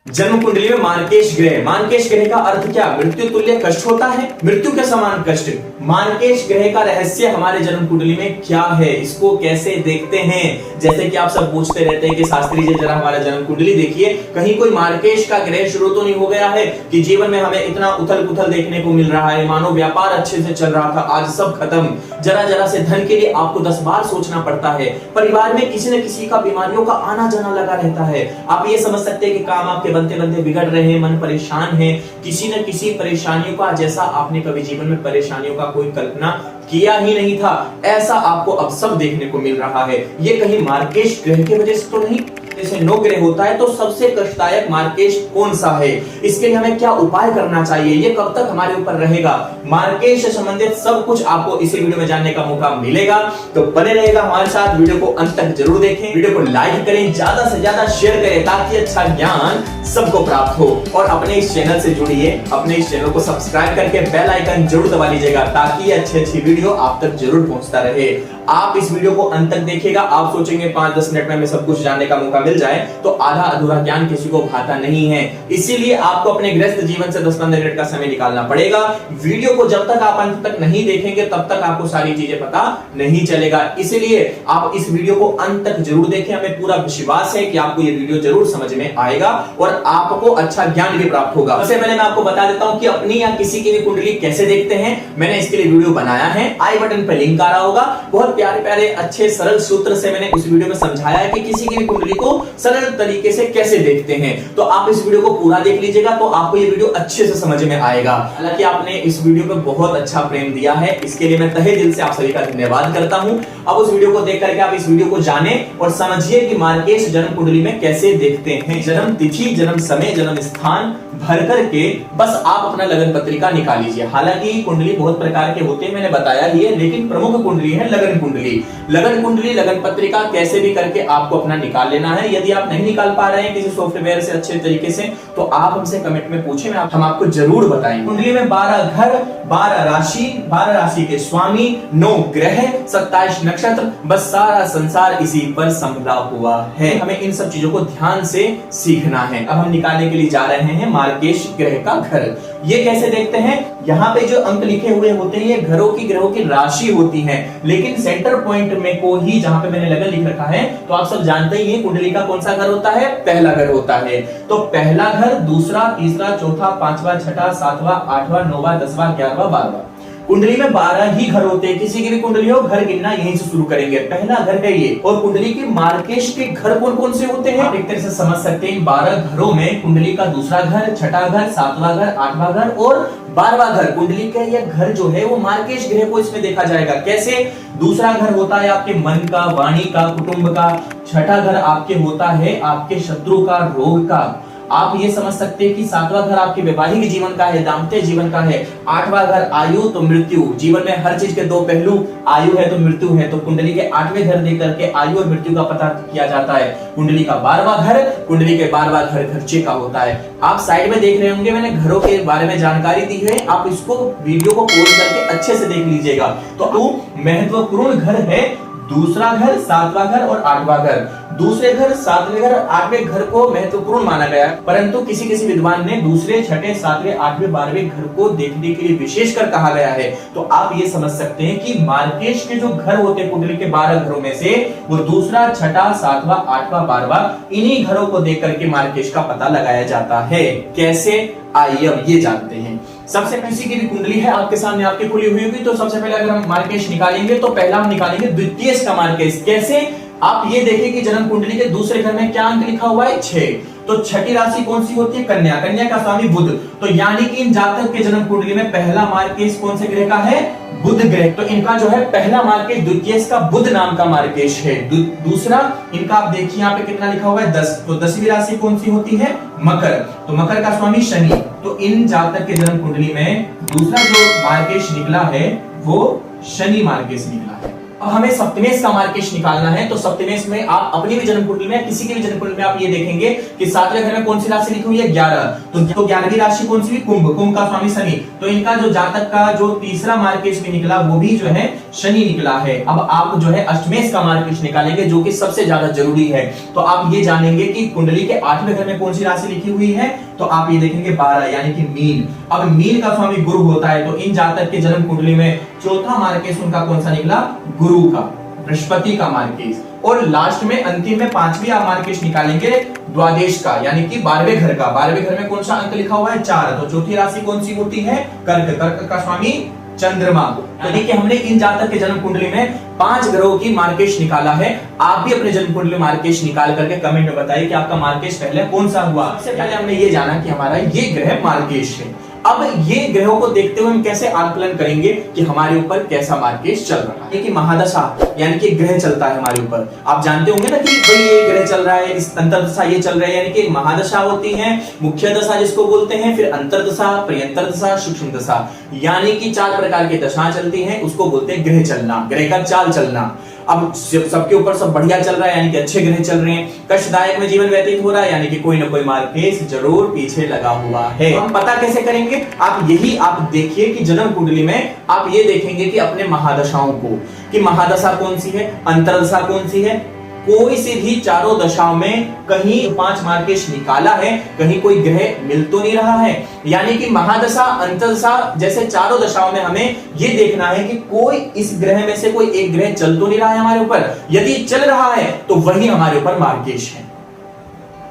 जन्म कुंडली में मार्केश ग्रह का अर्थ क्या? मृत्यु तुल्य कष्ट होता है, मृत्यु के समान कष्ट। मार्केश ग्रह का रहस्य हमारे जन्म कुंडली में क्या है, इसको कैसे देखते हैं? जैसे कि आप सब पूछते रहते हैं कि शास्त्री जी जरा हमारा जन्म कुंडली देखिए, कहीं कोई मार्केश का ग्रह शुरू तो नहीं हो गया है कि जीवन में हमें इतना उथल पुथल देखने को मिल रहा है, मानो व्यापार अच्छे से चल रहा था, आज सब खत्म। जरा जरा से धन के लिए आपको 10 बार सोचना पड़ता है। परिवार में किसी न किसी का बीमारियों का आना जाना लगा रहता है। आप ये समझ सकते हैं कि काम आपके बनते बनते बिगड़ रहे हैं, मन परेशान है, किसी न किसी परेशानियों का, जैसा आपने कभी जीवन में परेशानियों का कोई कल्पना किया ही नहीं था, ऐसा आपको अब सब देखने को मिल रहा है। ये कहीं मार्केश ग्रह की वजह से तो नहीं? जैसे 9 ग्रह होता है तो सबसे कष्टदायक मार्केश कौन सा है, इसके लिए हमें क्या उपाय करना चाहिए, ये कब तक हमारे ऊपर रहेगा, मार्केश से संबंधित सब कुछ आपको इसी वीडियो में जानने का मौका मिलेगा। तो बने रहेगा हमारे साथ, वीडियो को अंत तक जरूर देखें, वीडियो को लाइक करें, ज्यादा से ज्यादा शेयर करें ताकि अच्छा ज्ञान सबको प्राप्त हो। और अपने इस चैनल से जुड़िए, अपने इस चैनल को सब्सक्राइब करके बेल आइकन जरूर दबा लीजिएगा ताकि अच्छी वीडियो आप तक जरूर पहुंचता रहे। आप इस वीडियो को अंत तक देखिएगा, आप सोचेंगे 5-10 मिनट में हमें सब कुछ जानने का मौका मिल जाए, तो आधा अधूरा ज्ञान किसी को भाता नहीं है। इसीलिए आपको अपने गृहस्थ जीवन से 10-15 मिनट का समय निकालना पड़ेगा। वीडियो को जब तक आप अंत तक नहीं देखेंगे तब तक आपको सारी चीजें पता नहीं चलेगा। इसलिए आप इस वीडियो को अंत तक जरूर देखें, हमें पूरा विश्वास है कि आपको ये वीडियो जरूर समझ में आएगा और आपको अच्छा ज्ञान भी प्राप्त होगा। सबसे पहले मैं आपको बता देता हूं कि अपनी या किसी की भी कुंडली कैसे देखते हैं। मैंने इसके लिए वीडियो बनाया है, आई बटन पर लिंक आ रहा होगा। बहुत प्यारे प्यारे अच्छे सरल सूत्र से मैंने उस वीडियो में समझाया है कि किसी की भी कुंडली को सरल तरीके से कैसे देखते हैं। तो आप इस वीडियो को पूरा देख लीजिएगा तो आपको ये वीडियो अच्छे से समझ में आएगा। हालांकि आपने इस वीडियो पे बहुत अच्छा प्रेम दिया है, इसके लिए मैं तहे दिल से आप सभी का धन्यवाद करता हूं। अब उस वीडियो को देख करके आप इस वीडियो को जाने और समझिए कि मार्केश जन्म कुंडली में कैसे देखते हैं। जन्म तिथि, जन्म समय, जन्म स्थान भर करके बस आप अपना लगन पत्रिका निकाल लीजिए। हालांकि कुंडली बहुत प्रकार के होते हैं, मैंने बताया ही है, लेकिन प्रमुख कुंडली है लगन कुंडली। लगन कुंडली, लगन पत्रिका कैसे भी करके आपको अपना निकाल लेना है। यदि आप नहीं निकाल पा रहे हैं किसी सॉफ्टवेयर से अच्छे तरीके से, तो आप हमसे कमेंट में पूछें, हम आपको जरूर बताएंगे। कुंडली में 12 घर, 12 राशि, 12 राशि के स्वामी, 9 ग्रह, 27 नक्षत्र, बस सारा संसार इसी पर संभला हुआ है। हमें इन सब चीजों को ध्यान से सीखना है। अब हम निकालने के लिए जा रहे हैं मार्केश ग्रह का घर। ये कैसे देखते हैं? यहाँ पे जो अंक लिखे हुए होते हैं ये ग्रहों की राशि होती है, लेकिन सेंटर पॉइंट में को ही, जहां पे मैंने लगन लिख रखा है, तो आप सब जानते ही हैं कुंडली का कौन सा घर होता है? पहला घर होता है। तो पहला घर, दूसरा, तीसरा, चौथा, पांचवा, छठा, सातवां, आठवां, 9वां, 10वां, 11वां, 12वां। कुंडली में 12 ही घर होते हैं। किसी की भी कुंडली हो, घर गिनना यहीं से शुरू करेंगे। पहला घर है ये। और कुंडली की मार्केश के घर कौन कौन से होते हैं? आप एक तरह से समझ सकते हैं, 12 घरों में कुंडली का दूसरा घर, छठा घर, 7वां घर, 8वां घर और 12वां घर, कुंडली का यह घर जो है वो मार्केश ग्रह को इसमें देखा जाएगा। कैसे? दूसरा घर होता है आपके मन का, वाणी का, कुटुंब का। छठा घर आपके होता है आपके शत्रु का, रोग का। आप ये समझ सकते हैं कि 7वां घर आपके वैवाहिक जीवन का है, दाम्पत्य जीवन का है। 8वां घर आयु तो मृत्यु, जीवन में हर चीज के 2 पहलू, आयु है तो मृत्यु है। तो कुंडली के 8वें घर देख करके आयु और मृत्यु का पता किया जाता है। कुंडली का 12वां घर, कुंडली के 12वां घर खर्चे का होता है। आप साइड में देख रहे होंगे, मैंने घरों के बारे में जानकारी दी है, आप इसको वीडियो को पॉज करके अच्छे से देख लीजिएगा। तो महत्वपूर्ण घर है दूसरा घर, 7वां घर और 8वां घर। दूसरे घर, 7वें घर, 8वें घर को महत्वपूर्ण माना गया, परंतु किसी किसी विद्वान ने दूसरे, छठे, 7वें, 8वें, 12वें घर को देखने के लिए विशेषकर कहा गया है। तो आप ये समझ सकते हैं कि मार्केश के जो घर होते हैं कुंडली के 12 घरों में से, वो दूसरा, छठा, 7वां, 8वां, 12वां, इन्हीं घरों को देख करके मार्केश का पता लगाया जाता है। कैसे? आइए अब ये जानते हैं। सबसे किसी की भी कुंडली है आपके सामने, आपकी खुली हुई होगी, तो सबसे पहले अगर हम मार्केश निकालेंगे तो पहला हम निकालेंगे द्वितीय का मार्केश। कैसे? आप ये देखिए कि जन्म कुंडली के दूसरे घर में क्या अंक लिखा हुआ है? 6। तो छठी राशि कौन सी होती है? कन्या। कन्या का स्वामी बुध। तो यानी कि इन जातक के जन्म कुंडली में पहला मार्केश कौन से ग्रह का है? बुध ग्रह। तो इनका जो है पहला मार्केश द्वितीय का बुध नाम का मार्केश है। दूसरा इनका आप देखिए यहाँ पे कितना लिखा हुआ है? 10। तो 10वीं राशि कौन सी होती है? मकर। तो मकर का स्वामी शनि। तो इन जातक के जन्म कुंडली में दूसरा जो मार्केश निकला है वो शनि मार्केश निकला है। अब हमें सप्तमेश का मार्केश निकालना है, तो सप्तमेश में आप अपनी भी जन्म कुंडली में, किसी की भी जन्म कुंडली में आप ये देखेंगे कि 7वें घर में कौन सी राशि लिखी हुई है 11, तो 11वीं राशि कौन सी? कुंभ, कुंभ का स्वामी शनि। तो इनका जो जातक का जो तीसरा मार्केश भी निकला वो भी जो है शनि निकला है। अब आप जो है अष्टमेश का मार्केश निकालेंगे जो कि सबसे ज्यादा जरूरी है। तो आप ये जानेंगे कि कुंडली के 8वें घर में कौन सी राशि लिखी हुई है, तो आप ये देखेंगे 12 यानी कि मीन। अब मीन का स्वामी गुरु होता है, तो इन जातक के जन्म कुंडली में चौथा मार्केश उनका कौन सा निकला? गुरु का, बृहस्पति का मार्केश। और लास्ट में अंतिम में 5वीं आप मार्केश निकालेंगे द्वादश का, यानी कि 12वें घर का। 12वें घर में कौन सा अंक लिखा हुआ है? 4। तो चौथी राशि कौन सी होती है? कर्क, कर्क का स्वामी चंद्रमा। तो देखिए हमने इन जातक के जन्म कुंडली में 5 ग्रहों की मार्केश निकाला है। आप भी अपने जन्म कुंडली मार्केश निकाल करके कमेंट में बताइए कि आपका मार्केश पहले कौन सा हुआ। सबसे पहले हमने ये जाना कि हमारा ये ग्रह मार्केश है। अब ये ग्रहों को देखते हुए हम कैसे आकलन करेंगे कि हमारे ऊपर कैसा मार्केश चल रहा है। कि महादशा यानी कि ग्रह चलता है हमारे ऊपर, आप जानते होंगे ना कि भाई ये ग्रह चल रहा है, इस अंतर्दशा ये चल रहा है, यानी कि महादशा होती है, मुख्य दशा जिसको बोलते हैं, फिर अंतर्दशा, पर्यंतर दशा, सूक्ष्म दशा, यानी कि 4 प्रकार की दशाएं चलती हैं, उसको बोलते हैं ग्रह चलना, ग्रह का चाल चलना। अब सबके ऊपर सब बढ़िया चल रहा है यानी कि अच्छे ग्रह चल रहे हैं, कष्टदायक में जीवन व्यतीत हो रहा है यानी कि कोई ना कोई मार्केश जरूर पीछे लगा हुआ है। हम पता कैसे करेंगे? आप यही आप देखिए कि जन्म कुंडली में आप ये देखेंगे कि अपने महादशाओं को, कि महादशा कौन सी है, अंतरदशा कौन सी है, कोई से भी चारों दशाओं में कहीं 5 मार्केश निकाला है, कहीं कोई ग्रह मिल तो नहीं रहा है। यानी कि महादशा, अंतरदशा जैसे चारों दशाओं में हमें यह देखना है कि कोई इस ग्रह में से कोई एक ग्रह चल तो नहीं रहा है हमारे ऊपर। यदि चल रहा है तो वही हमारे ऊपर मार्केश है।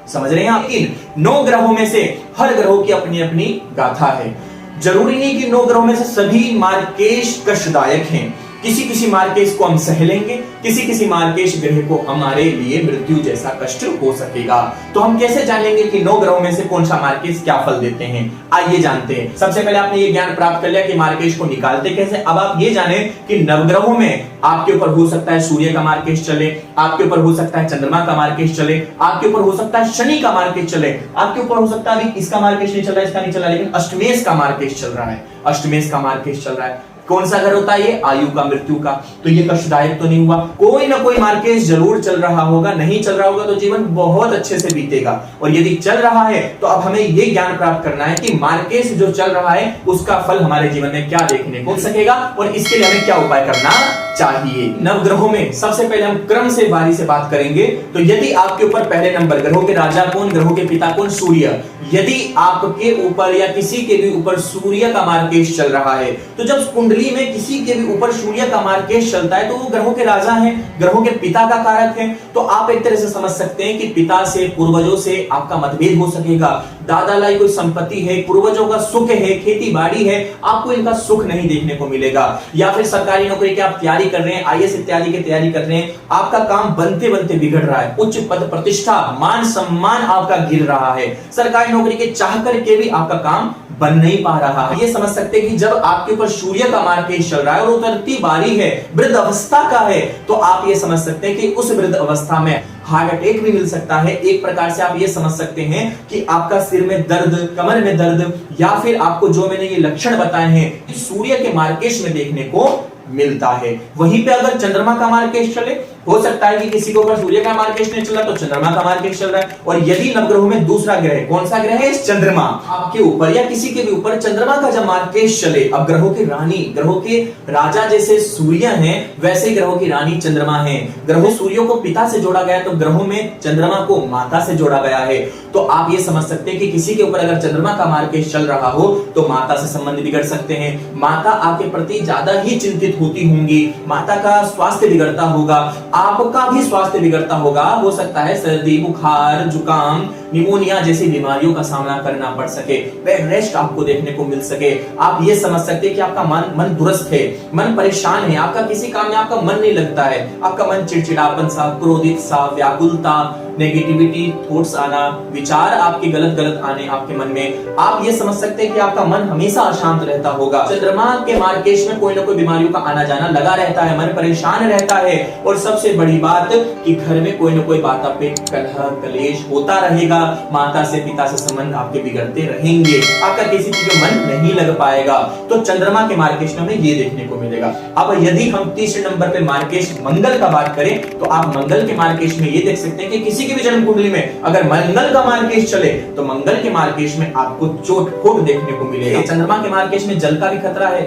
समझ रहे हैं आप? इन 9 ग्रहों में से हर ग्रहों की अपनी अपनी गाथा है। जरूरी नहीं कि 9 ग्रहों में से सभी मार्केश कष्टदायक हैं। किसी किसी मार्केश को हम सह लेंगे, किसी किसी मार्केश ग्रह को हमारे लिए मृत्यु जैसा कष्ट हो सकेगा। तो हम कैसे जानेंगे कि 9 ग्रहों में से कौन सा मार्केश क्या फल देते हैं? आइए जानते हैं। सबसे पहले आपने ये ज्ञान प्राप्त कर लिया कि मार्केश को निकालते कैसे। अब आप ये जाने कि नवग्रहों में आपके ऊपर हो सकता है सूर्य का मार्केश चले, आपके ऊपर हो सकता है चंद्रमा का मार्केश चले, आपके ऊपर हो सकता है शनि का मार्केश चले, आपके ऊपर हो सकता है अभी इसका मार्केश नहीं चल रहा है, इसका नहीं चल रहा, लेकिन अष्टमेश का मार्केश चल रहा है, अष्टमेश का मार्केश चल रहा है। कौन सा घर होता है ये? आयु का, मृत्यु का। तो ये कष्टदायक तो नहीं हुआ। कोई ना कोई मार्केश जरूर चल रहा होगा, नहीं चल रहा होगा तो जीवन बहुत अच्छे से बीतेगा। और यदि चल रहा है तो अब हमें ये ज्ञान प्राप्त करना है कि मार्केश जो चल रहा है उसका फल हमारे जीवन में क्या देखने को मिल सकेगा और इसके लिए हमें क्या उपाय करना चाहिए। नवग्रहों में सबसे पहले हम क्रम से बारी से बात करेंगे। तो यदि आपके ऊपर पहले नंबर, ग्रहों के राजा कौन, ग्रहों के पिता कौन? सूर्य। यदि आपके ऊपर या किसी के भी ऊपर सूर्य का मार्केश चल रहा है, तो जब कुंडली में किसी के भी ऊपर सूर्य का मार्केश चलता है तो वो ग्रहों के राजा हैं, ग्रहों के पिता का कारक है। तो आप एक तरह से समझ सकते हैं कि पिता से, पूर्वजों से आपका मतभेद हो सकेगा। दादा लाई कोई संपत्ति है, पूर्वजों का सुख है, खेती बाड़ी है, आपको इनका सुख नहीं देखने को मिलेगा। या फिर सरकारी नौकरी की आप तैयारी कर रहे हैं, आईएएस इत्यादि की तैयारी कर रहे हैं, आपका काम बनते बनते बिगड़ रहा है, उच्च पद प्रतिष्ठा मान सम्मान आपका गिर रहा है, सरकारी नौकरी के चाह करके भी आपका काम बन नहीं पा रहा है। ये समझ सकते हैं कि जब आपके ऊपर सूर्य का मार्केश चल रहा है और उतरती बारी है, वृद्ध अवस्था का है, तो आप ये समझ सकते हैं कि उस वृद्ध अवस्था में हार्ट अटैक भी मिल सकता है। एक प्रकार से आप ये समझ सकते हैं कि आपका सिर में दर्द, कमर में दर्द, या फिर आपको जो मैंने ये लक्षण बताए हैं सूर्य के मार्केश में देखने को मिलता है। वहीं पे अगर चंद्रमा का मार्केश चले, हो सकता है कि किसी के ऊपर सूर्य का मार्केश नहीं चल रहा तो चंद्रमा का मार्केश चल रहा है। और यदि नवग्रहों में दूसरा ग्रह, कौन सा ग्रह है? चंद्रमा। आपके ऊपर या किसी के भी ऊपर चंद्रमा का जब मार्केश चले, अब ग्रहों की रानी, ग्रहों के राजा जैसे सूर्य हैं, वैसे ग्रहों की रानी चंद्रमा है। ग्रहों सूर्य को पिता से जोड़ा गया तो ग्रहों में चंद्रमा को माता से जोड़ा गया है। तो आप ये समझ सकते हैं कि किसी के ऊपर अगर चंद्रमा का मार्केश चल रहा हो तो माता से संबंध बिगड़ सकते हैं, माता आपके प्रति ज्यादा ही चिंतित होती होंगी, माता का स्वास्थ्य बिगड़ता होगा, आपका भी स्वास्थ्य बिगड़ता होगा। हो सकता है सर्दी, बुखार, जुकाम, निमोनिया जैसी बीमारियों का सामना करना पड़ सके, बेड रेस्ट आपको देखने को मिल सके। आप ये समझ सकते हैं कि आपका मन दुरुस्त है, मन परेशान है, आपका किसी काम में आपका मन नहीं लगता है, आपका मन चिड़चिड़ापन सा, क्रोधित सा, व्याकुलता, नेगेटिविटी थॉट्स आना, विचार आपके गलत गलत आने आपके मन में, आप ये समझ सकते हैं कि आपका मन हमेशा अशांत रहता होगा। चंद्रमा के मार्गेश में कोई ना कोई बीमारियों का आना जाना लगा रहता है, मन परेशान रहता है, और सबसे बड़ी बात कि घर में कोई ना कोई बात पे कलह कलेश होता रहेगा, माता से पिता से संबंध आपके बिगड़ते रहेंगे, आपका किसी चीज में मन नहीं लग पाएगा। तो चंद्रमा के मार्गेश में हमें ये देखने को मिलेगा। अब यदि हम तीसरे नंबर पे मार्गेश मंगल का बात करें तो आप मंगल के मार्गेश में ये देख सकते हैं कि किसी की भी जन्म कुंडली में अगर मंगल का मार्गेश चले तो मंगल के मार्गेश में आपको चोट खोट देखने को मिलेगा। चंद्रमा के मार्गेश में जल का भी खतरा है,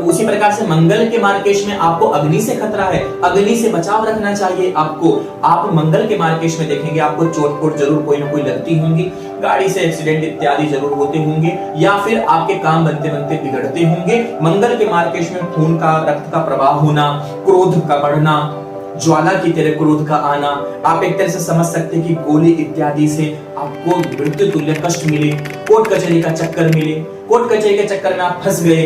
उसी प्रकार से मंगल के मार्गेश में आपको अग्नि से खतरा है, अग्नि से बचाव रखना चाहिए आपको। आप मंगल के मार्गेश में देखेंगे आपको चोट-पोट जरूर कोई ना कोई लगती होंगी, गाड़ी से एक्सीडेंट इत्यादि जरूर होते होंगे, या फिर आपके काम बनते बनते बिगड़ते होंगे। मंगल के मार्गेश में खून का, रक्त का प्रवाह होना, क्रोध का बढ़ना, ज्वाला की तरह क्रोध का आना, आप एक तरह से समझ सकते हैं कि गोली इत्यादि से आपको मृत्यु तुल्य कष्ट मिले, कोर्ट कचहरी का चक्कर मिले, कोर्ट कचहरी के चक्कर में आप फंस गए,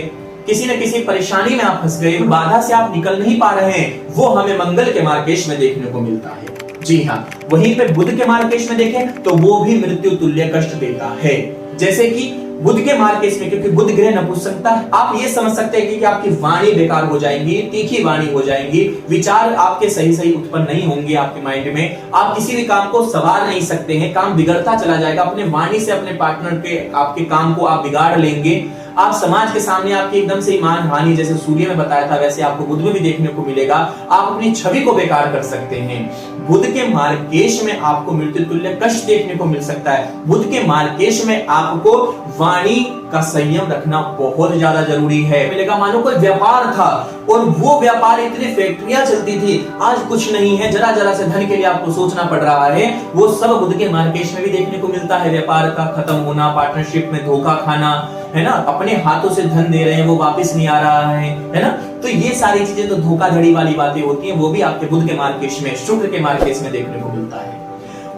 किसी न किसी परेशानी में आप फंस गए, बाधा से आप निकल नहीं पा रहे हैं, वो हमें मंगल के मार्गेश में देखने को मिलता है। जी हाँ, वहीं पे बुध के मार्गेश में देखें तो वो भी मृत्यु तुल्य कष्ट देता है। जैसे कि बुध के मार्गेश में, क्योंकि बुध ग्रह नपुंसकता है, आप ये समझ सकते हैं कि आपकी वाणी बेकार हो जाएंगी, तीखी वाणी हो जाएंगी, विचार आपके सही सही उत्पन्न नहीं होंगे आपके माइंड में, आप किसी भी काम को सवार नहीं सकते हैं, काम बिगड़ता चला जाएगा, अपने वाणी से अपने पार्टनर के आपके काम को आप बिगाड़ लेंगे, आप समाज के सामने आपकी एकदम से ईमान हानि, जैसे सूर्य में बताया था वैसे आपको बुध में भी देखने को मिलेगा, आप अपनी छवि को बेकार कर सकते हैं। बुध के मार्गेश में आपको मृत्यु तुल्य कष्ट देखने को मिल सकता है। बुध के मार्गेश में आपको वाणी का संयम रखना बहुत ज्यादा जरूरी है। मिलेगा, मानो कोई व्यापार था और वो व्यापार इतनी फैक्ट्रियां चलती थी, आज कुछ नहीं है, जरा जरा से धन के लिए आपको सोचना पड़ रहा है, वो सब बुध के मार्गेश में भी देखने को मिलता है। व्यापार का खत्म होना, पार्टनरशिप में धोखा खाना, है ना, अपने हाथों से धन दे रहे हैं वो वापस नहीं आ रहा है ना, तो ये सारी चीजें तो धोखाधड़ी वाली बातें होती हैं, वो भी आपके बुध के मार्गेश में, शुक्र के मार्गेश में देखने को मिलता है।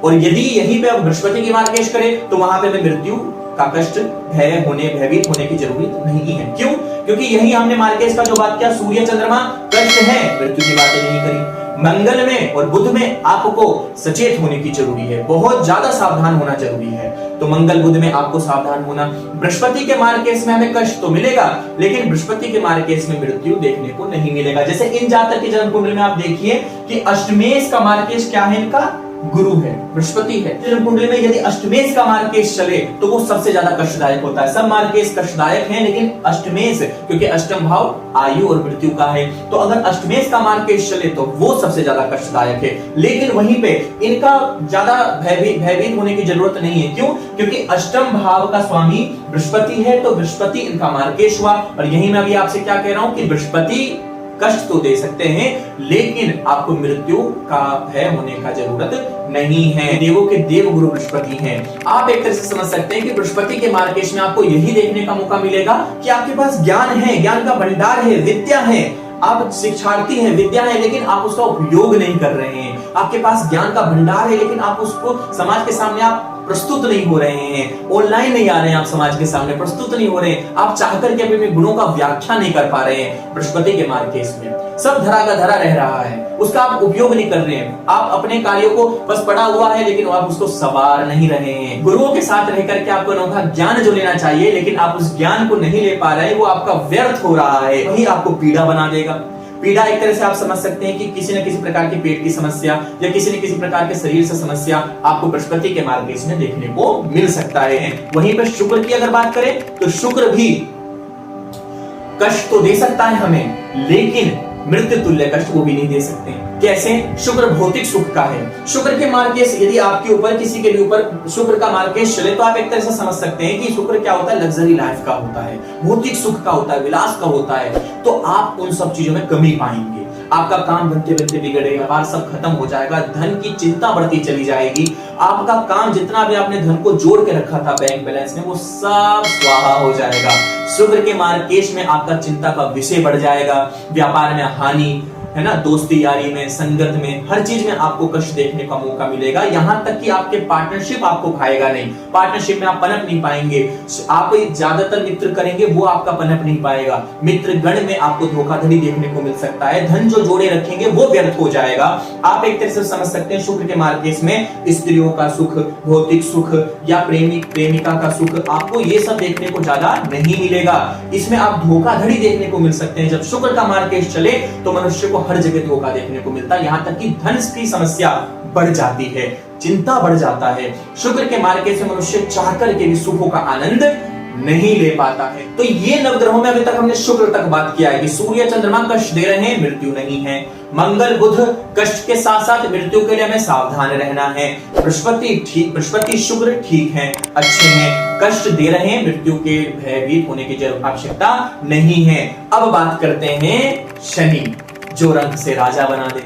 और यदि यहीं पे आप बृहस्पति की मार्गेश करें तो वहां पे हमें मृत्यु का कष्ट, भय होने, भयभीत होने की जरूरत नहीं है। क्यों? क्योंकि यही हमने मार्गेश का जो बात किया, सूर्य चंद्रमा कष्ट है, मृत्यु की बातें नहीं करी। मंगल में और बुध में आपको सचेत होने की जरूरी है, बहुत ज्यादा सावधान होना जरूरी है। तो मंगल बुध में आपको सावधान होना। बृहस्पति के मार्गेश में हमें कष्ट तो मिलेगा, लेकिन बृहस्पति के मार्गेश में मृत्यु देखने को नहीं मिलेगा। जैसे इन जातक की जन्म कुंडली में आप देखिए कि अष्टमेश का मार्गेश क्या है, इनका गुरु है, बृहस्पति है। जन्म कुंडली में यदि अष्टमेश का मार्गेश चले तो वो सबसे ज्यादा कष्टदायक होता है। सब मार्गेश कष्टदायक हैं, लेकिन अष्टमेश, क्योंकि अष्टम भाव आयु और मृत्यु का है, तो अगर अष्टमेश का मार्गेश चले तो वो सबसे ज्यादा कष्टदायक है। लेकिन वहीं पे इनका ज्यादा भयभीत होने की जरूरत नहीं है। क्यों? क्योंकि अष्टम भाव का स्वामी बृहस्पति है, तो बृहस्पति इनका मार्गेश हुआ। और यही मैं अभी आपसे क्या कह रहा हूं कि बृहस्पति कष्ट तो दे सकते हैं, लेकिन आपको मृत्यु का भय होने का जरूरत नहीं है। देवों के देव गुरु बृहस्पति हैं। आप एक तरह से समझ सकते हैं कि बृहस्पति के मार्गेश में आपको यही देखने का मौका मिलेगा कि आपके पास ज्ञान है, ज्ञान का भंडार है, विद्या है, आप शिक्षार्थी हैं, विद्या है, लेकिन आप उसका उपयोग नहीं कर रहे हैं। आपके पास ज्ञान का भंडार है, लेकिन आप उसको समाज के सामने आप प्रस्तुत नहीं हो रहे हैं, ऑनलाइन नहीं आ रहे हैं, आप समाज के सामने प्रस्तुत नहीं हो रहे हैं, आप चाहकर के अपने गुणों का व्याख्या नहीं कर पा रहे हैं। बृहस्पति के मार्गेश में सब धरा का धरा रह रहा है, उसका आप उपयोग नहीं कर रहे हैं। आप अपने कार्यों को बस पड़ा हुआ है, लेकिन आप उसको सवार नहीं रहे हैं। गुरुओं के साथ रह करके आपको अनोखा ज्ञान जो लेना चाहिए, लेकिन आप उस ज्ञान को नहीं ले पा रहे, वो आपका व्यर्थ हो रहा है, वही आपको पीड़ा बना देगा। पीड़ा एक तरह से आप समझ सकते हैं कि किसी न किसी प्रकार की पेट की समस्या या किसी न किसी प्रकार के शरीर से समस्या आपको बृहस्पति के मार्गेश में देखने को मिल सकता है। वहीं पर शुक्र की अगर बात करें तो शुक्र भी कष्ट तो दे सकता है हमें, लेकिन मृत्यु तुल्य कष्ट वो भी नहीं दे सकते। कैसे? शुक्र भौतिक सुख का है। शुक्र के मार्गेश यदि आपके ऊपर, किसी के ऊपर शुक्र का मार्गेश चले तो आप एक तरह से समझ सकते हैं कि शुक्र क्या होता है, लग्जरी लाइफ का होता है, भौतिक सुख का होता है, विलास का होता है। तो आप उन सब चीजों में कमी पाएंगे, आपका काम बनते बनते बिगड़ेगा, बार सब खत्म हो जाएगा, धन की चिंता बढ़ती चली जाएगी, आपका काम जितना भी आपने धन को जोड़ के रखा था बैंक बैलेंस में, वो सब स्वाहा हो जाएगा। शुक्र के मार्गेश में आपका चिंता का विषय बढ़ जाएगा, व्यापार में हानि, है ना, दोस्ती यारी में, संगत में, हर चीज में आपको कष्ट देखने का मौका मिलेगा। यहां तक कि आपके पार्टनरशिप आपको खाएगा नहीं, पार्टनरशिप में आप पनप नहीं पाएंगे। आप ज्यादातर मित्र करेंगे वो आपका पनप नहीं पाएगा। मित्र गण में आपको धोखाधड़ी देखने को मिल सकता है। धन जो जोड़े रखेंगे वो व्यर्थ हो जाएगा। आप एक तरह से समझ सकते हैं शुक्र के मार्केट में स्त्रियों का सुख, भौतिक सुख या प्रेमिक प्रेमिका का सुख, आपको ये सब देखने को ज्यादा नहीं मिलेगा। इसमें आप धोखाधड़ी देखने को मिल सकते हैं। जब शुक्र का मार्केट चले तो मनुष्य को हर जगह धोखा देखने को मिलता है, यहां तक कि धन की समस्या बढ़ जाती है, चिंता बढ़ जाता है। शुक्र के मार्केट से मनुष्य चाहकर के भी सुखों का आनंद नहीं ले पाता है। तो ये नवग्रहों में अभी तक हमने शुक्र तक बात किया है कि सूर्य चंद्रमा कष्ट दे रहे हैं, मृत्यु नहीं है। मंगल बुध कष्ट के साथ साथ मृत्यु के लिए हमें सावधान रहना है। बृहस्पति शुक्र ठीक है, अच्छे हैं, कष्ट दे रहे हैं, मृत्यु के भयभीत होने की आवश्यकता नहीं है। अब बात करते हैं शनि, जो रंक से राजा बना दे,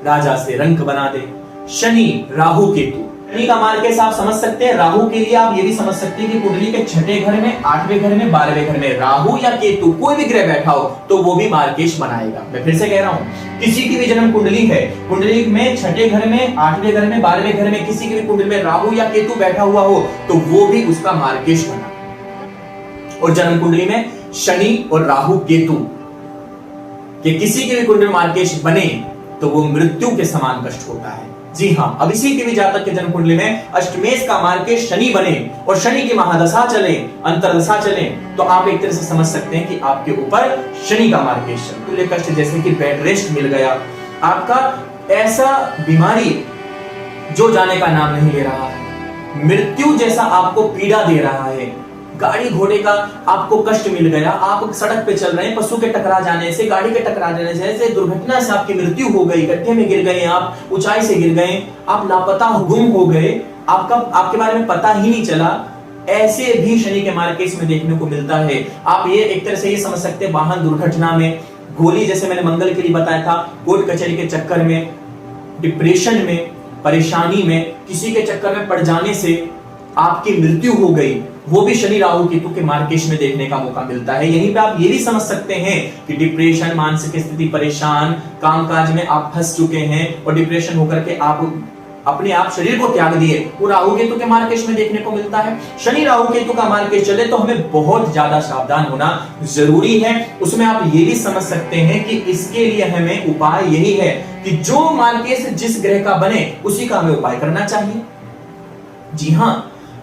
राजा से रंक बना दे। शनि, राहु, केतु। शनि का मार्केट आप समझ सकते हैं। राहु के लिए आप ये भी समझ सकते हैं कि कुंडली के छठे घर में, आठवें घर में, 12वें घर में राहु या केतु कोई भी ग्रह बैठा हो तो वो भी मार्केट बनाएगा। मैं फिर से कह रहा हूं, किसी की भी जन्म कुंडली है, कुंडली में छठे घर में, आठवें घर में, 12वें घर में किसी की भी कुंडली में राहु या केतु बैठा हुआ हो तो वो भी उसका मार्केट बना। और जन्म कुंडली में शनि और राहु केतु कि किसी की भी कुंडली में मार्केट बने तो वो मृत्यु के समान कष्ट होता है। जी हां, अब इसी के भी जातक के जन्म कुंडली में अष्टमेश का मार्केट शनि बने और शनि की महादशा चले, अंतरदशा चले, तो आप एक तरह से समझ सकते हैं कि आपके ऊपर शनि का मार्केट चले। कष्ट जैसे कि बेड रेस्ट मिल गया, आपका ऐसा बीमारी जो जाने का नाम नहीं ले रहा है, मृत्यु जैसा आपको पीड़ा दे रहा है, गाड़ी घोड़े का आपको कष्ट मिल गया, आप सड़क पे चल रहे हैं, पशु के टकरा जाने से, गाड़ी के टकरा जाने से, दुर्घटना से आपकी मृत्यु हो गई, गड्ढे में गिर गए, आप ऊंचाई से गिर गए, आप लापता गुम हो गए, आपके बारे में पता ही नहीं चला, ऐसे भी शनि के मार्केट में देखने को मिलता है। आप ये एक तरह से ये समझ सकते हैं, वाहन दुर्घटना में, गोली जैसे मैंने मंगल के लिए बताया था, कोर्ट कचहरी के चक्कर में, डिप्रेशन में, परेशानी में, किसी के चक्कर में पड़ जाने से आपकी मृत्यु हो गई, वो भी शनि राहु केतु के मार्केट में देखने का मौका मिलता है। यहीं पे आप ये भी समझ सकते हैं कि डिप्रेशन, मानसिक स्थिति, परेशान, कामकाज में आप फंस चुके हैं और डिप्रेशन होकर के आप अपने आप शरीर को त्याग दिए, वो राहु केतु के मार्केट में देखने को मिलता है। शनि राहु केतु का मार्केट चले तो हमें बहुत ज्यादा सावधान होना जरूरी है। उसमें आप ये भी समझ सकते हैं कि इसके लिए हमें उपाय यही है कि जो मार्केट जिस ग्रह का बने उसी का हमें उपाय करना चाहिए। जी हां,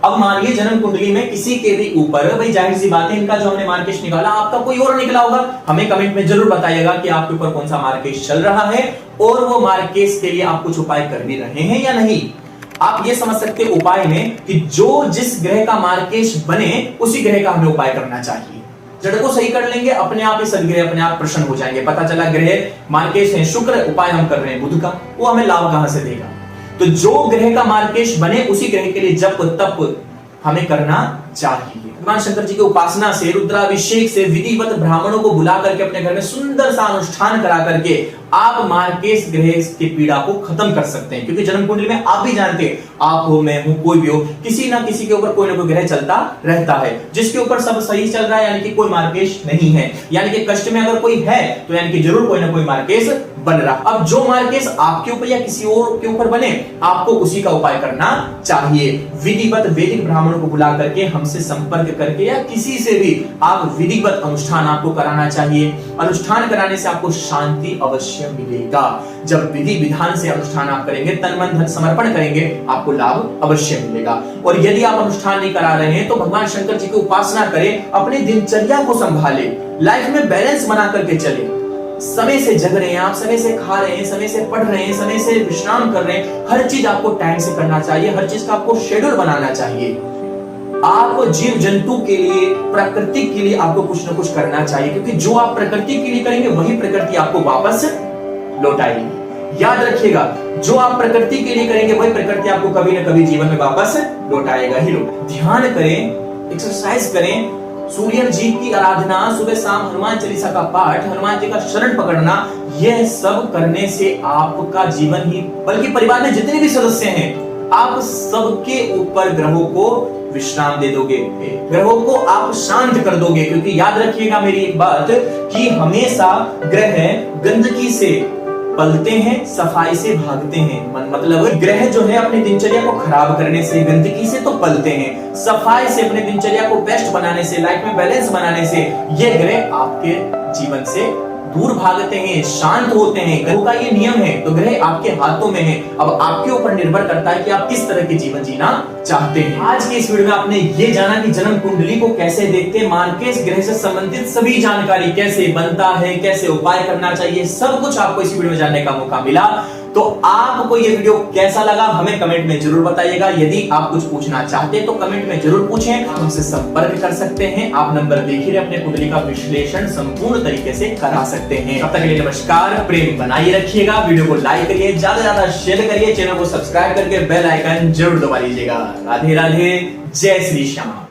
अब मानिए जन्म कुंडली में किसी के भी ऊपर, भाई जाहिर सी बात है इनका जो हमने मार्केट निकाला, आपका कोई और निकला होगा, हमें कमेंट में जरूर बताइएगा कि आपके ऊपर कौन सा मार्केट चल रहा है और वो मार्केट के लिए आप कुछ उपाय कर भी रहे हैं या नहीं। आप ये समझ सकते हैं उपाय में कि जो जिस ग्रह का मार्केट बने उसी ग्रह का हमें उपाय करना चाहिए। जड़ को सही कर लेंगे, अपने आप ही सदग्रह अपने आप प्रसन्न हो जाएंगे। पता चला ग्रह मार्केट है शुक्र, उपाय हम कर रहे हैं बुध का, वो हमें लाभ कहां से देगा। तो जो ग्रह का मार्केट बने उसी ग्रह के लिए जप तप हमें करना चाहिए। भगवान शंकर जी की उपासना से, रुद्राभिषेक से, विधिवत ब्राह्मणों को बुला करके अपने घर में सुंदर सा अनुष्ठान करा करके आप मार्केट ग्रह की पीड़ा को खत्म कर सकते हैं। क्योंकि जन्म कुंडली में आप भी जानते हैं, आप हो, मैं हूं, कोई भी हो, किसी ना किसी के ऊपर कोई ना कोई ग्रह चलता रहता है जिसके ऊपर सब सही चल रहा है, यानी कि कोई मार्केट नहीं है, यानी कि कष्ट में अगर कोई है तो यानी कि जरूर कोई ना कोई मार्केट बन रहा। अब जो मार्केट आपके ऊपर या किसी और के ऊपर बने, आपको उसी का उपाय करना चाहिए। विधिवत वैदिक ब्राह्मणों को बुला करके, हमसे संपर्क करके या किसी से भी आप विधिवत अनुष्ठान आपको कराना चाहिए। अनुष्ठान कराने से आपको शांति अवश्य मिलेगा। जब विधि विधान से अनुष्ठान आप करेंगे, तन मन धन समर्पण करेंगे, आपको लाभ अवश्य मिलेगा। और यदि आप अनुष्ठान नहीं करा रहे हैं तो भगवान शंकर जी की उपासना करें, अपनी दिनचर्या को संभाले, लाइफ में बैलेंस बना करके चले। समय से जग रहे हैं आप, समय से खा रहे हैं, समय से पढ़ रहे हैं, समय से विश्राम कर रहे हैं, हर चीज आपको टाइम से करना चाहिए, हर चीज का आपको शेड्यूल बनाना चाहिए। आप जीव जंतु के लिए, प्रकृति के लिए आपको कुछ ना कुछ करना चाहिए, क्योंकि जो आप प्रकृति के लिए करेंगे वही प्रकृति आपको वापस लौटाएगी। याद रखिएगा, जो आप प्रकृति के लिए करेंगे वही प्रकृति आपको कभी ना कभी जीवन में वापस लौटाएगा ही। ध्यान करें, एक्सरसाइज करें, सूर्य जी की आराधना, सुबह शाम हनुमान चालीसा का पाठ, हनुमान जी का शरण पकड़ना, यह सब करने से आपका जीवन ही, बल्कि परिवार में जितने भी सदस्य हैं, आप सबके ऊपर ग्रहों को विश्राम दे दोगे, ग्रहों को आप शांत कर दोगे। क्योंकि याद रखिएगा मेरी एक बात कि हमेशा ग्रह गंदगी से पलते हैं, सफाई से भागते हैं। मतलब ग्रह जो है अपनी दिनचर्या को खराब करने से, गंदगी से तो पलते हैं, सफाई से, अपनी दिनचर्या को बेस्ट बनाने से, लाइफ में बैलेंस बनाने से ये ग्रह आपके जीवन से दूर भागते हैं, शांत होते हैं। ग्रहों का ये नियम है, तो ग्रह आपके हाथों में है। अब आपके ऊपर निर्भर करता है कि आप किस तरह के जीवन जीना चाहते हैं। आज के इस वीडियो में आपने ये जाना कि जन्म कुंडली को कैसे देखते हैं, मार्केश ग्रह से संबंधित सभी जानकारी कैसे बनता है, कैसे उपाय करना चाहिए, सब कुछ आपको इस वीडियो में जानने का मौका मिला। तो आपको ये वीडियो कैसा लगा हमें कमेंट में जरूर बताइएगा। यदि आप कुछ पूछना चाहते हैं तो कमेंट में जरूर पूछें, हमसे संपर्क कर सकते हैं। आप नंबर देख ही अपने कुंडली का विश्लेषण संपूर्ण तरीके से करा सकते हैं। तब तक के लिए नमस्कार, प्रेम बनाए रखिएगा, वीडियो को लाइक करिए, ज्यादा से ज्यादा शेयर करिए, चैनल को सब्सक्राइब करके बेल आइकन जरूर दबा लीजिएगा। राधे राधे, जय श्री श्याम।